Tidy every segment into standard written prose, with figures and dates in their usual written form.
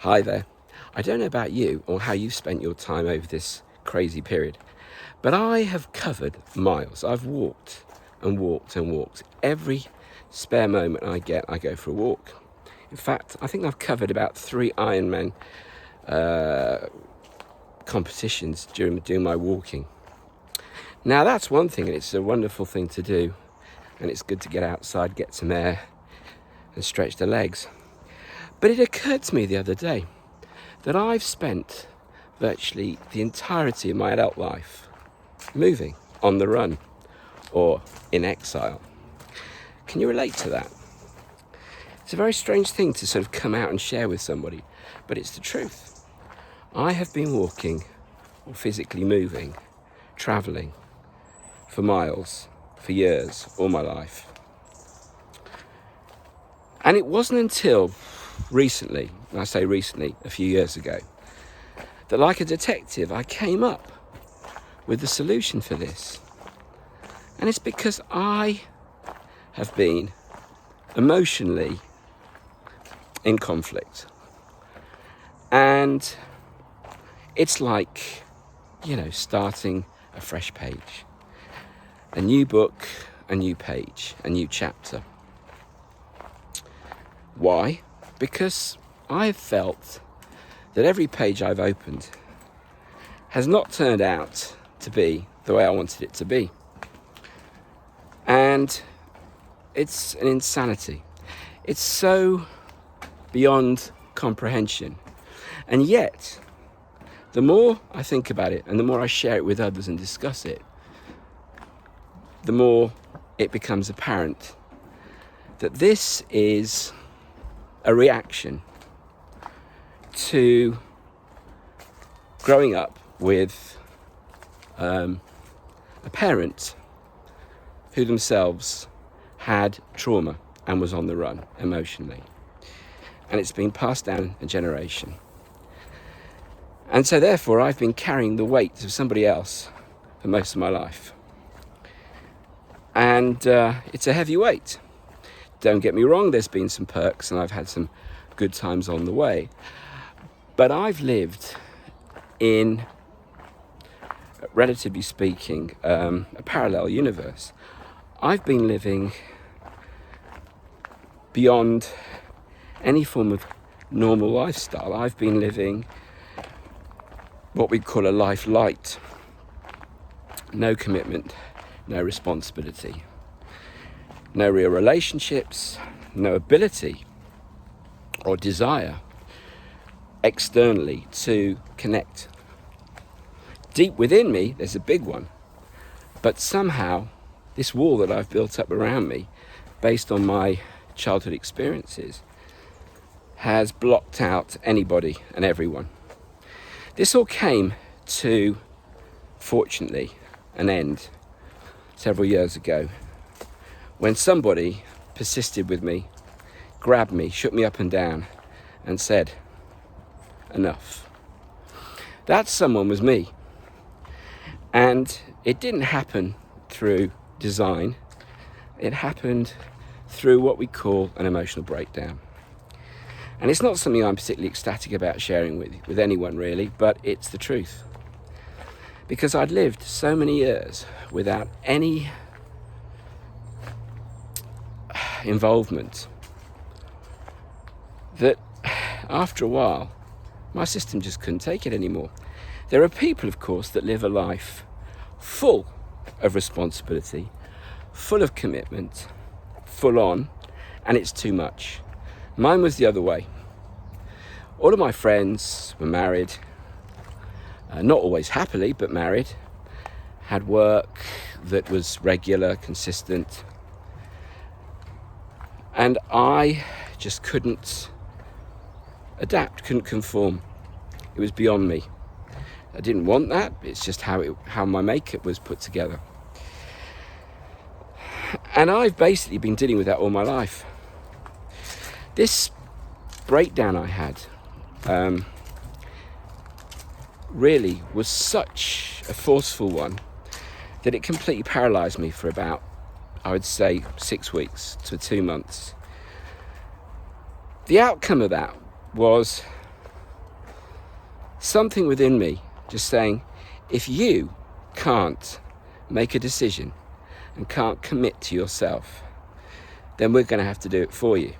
Hi there. I don't know about you or how you've spent your time over this crazy period, but I have covered miles. I've walked and walked and walked. Every spare moment I get, I go for a walk. In fact, I think I've covered about 3 Ironman competitions during doing my walking. Now that's one thing, and it's a wonderful thing to do, and it's good to get outside, get some air and stretch the legs. But it occurred to me the other day that I've spent virtually the entirety of my adult life moving, on the run, or in exile. Can you relate to that? It's a very strange thing to sort of come out and share with somebody, but it's the truth. I have been walking or physically moving, travelling for miles, for years, all my life. And it wasn't until recently, and I say recently, a few years ago, that like a detective, I came up with the solution for this. And it's because I have been emotionally in conflict. And it's like, starting a fresh page. A new book, a new page, a new chapter. Why? Because I've felt that every page I've opened has not turned out to be the way I wanted it to be. And it's an insanity. It's so beyond comprehension. And yet, the more I think about it and the more I share it with others and discuss it, the more it becomes apparent that this is a reaction to growing up with a parent who themselves had trauma and was on the run emotionally. And it's been passed down a generation. And so therefore I've been carrying the weight of somebody else for most of my life. And it's a heavy weight. Don't get me wrong, there's been some perks and I've had some good times on the way. But I've lived in, relatively speaking, a parallel universe. I've been living beyond any form of normal lifestyle. I've been living what we call a life lite. No commitment, no responsibility. No real relationships, no ability or desire externally to connect. Deep within me, there's a big one. But somehow, this wall that I've built up around me, based on my childhood experiences, has blocked out anybody and everyone. This all came to, fortunately, an end several years ago, when somebody persisted with me, grabbed me, shook me up and down, and said, enough. That someone was me. And it didn't happen through design. It happened through what we call an emotional breakdown. And it's not something I'm particularly ecstatic about sharing with anyone really, but it's the truth. Because I'd lived so many years without any involvement that after a while my system just couldn't take it anymore. There are people, of course, that live a life full of responsibility, full of commitment, full on, and it's too much. Mine was the other way. All of my friends were married, not always happily, but married, had work that was regular, consistent. And I just couldn't adapt, couldn't conform. It was beyond me. I didn't want that. It's just how my makeup was put together. And I've basically been dealing with that all my life. This breakdown I had really was such a forceful one that it completely paralysed me for about, I would say, 6 weeks to 2 months. The outcome of that was something within me just saying, if you can't make a decision and can't commit to yourself, then we're going to have to do it for you.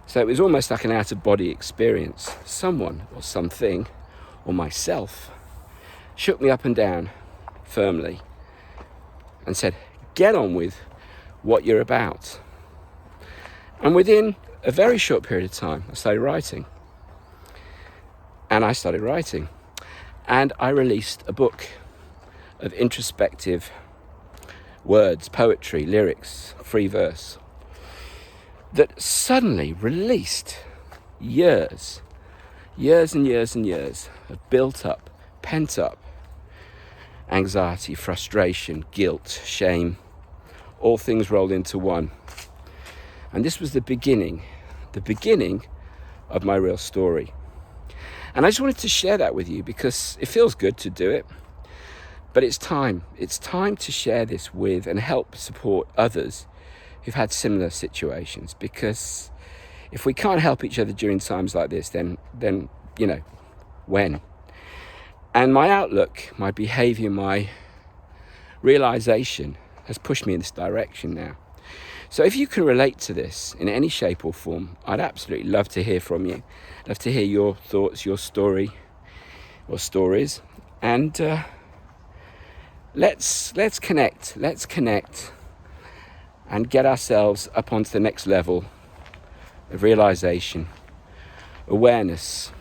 So it was almost like an out-of-body experience. Someone or something or myself shook me up and down firmly and said, get on with what you're about. And within a very short period of time, I started writing. And I released a book of introspective words, poetry, lyrics, free verse, that suddenly released years and years of built up, pent up anxiety, frustration, guilt, shame, all things rolled into one. And this was the beginning of my real story. And I just wanted to share that with you because it feels good to do it, but it's time to share this with and help support others who've had similar situations, because if we can't help each other during times like this, then you know, when? And my outlook, my behavior, my realization has pushed me in this direction now. So if you can relate to this in any shape or form, I'd absolutely love to hear from you. Love to hear your thoughts, your story or stories. And let's connect and get ourselves up onto the next level of realization, awareness,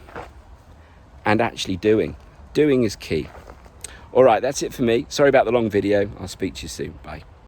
and actually doing. Doing is key. All right, that's it for me. Sorry about the long video. I'll speak to you soon. Bye.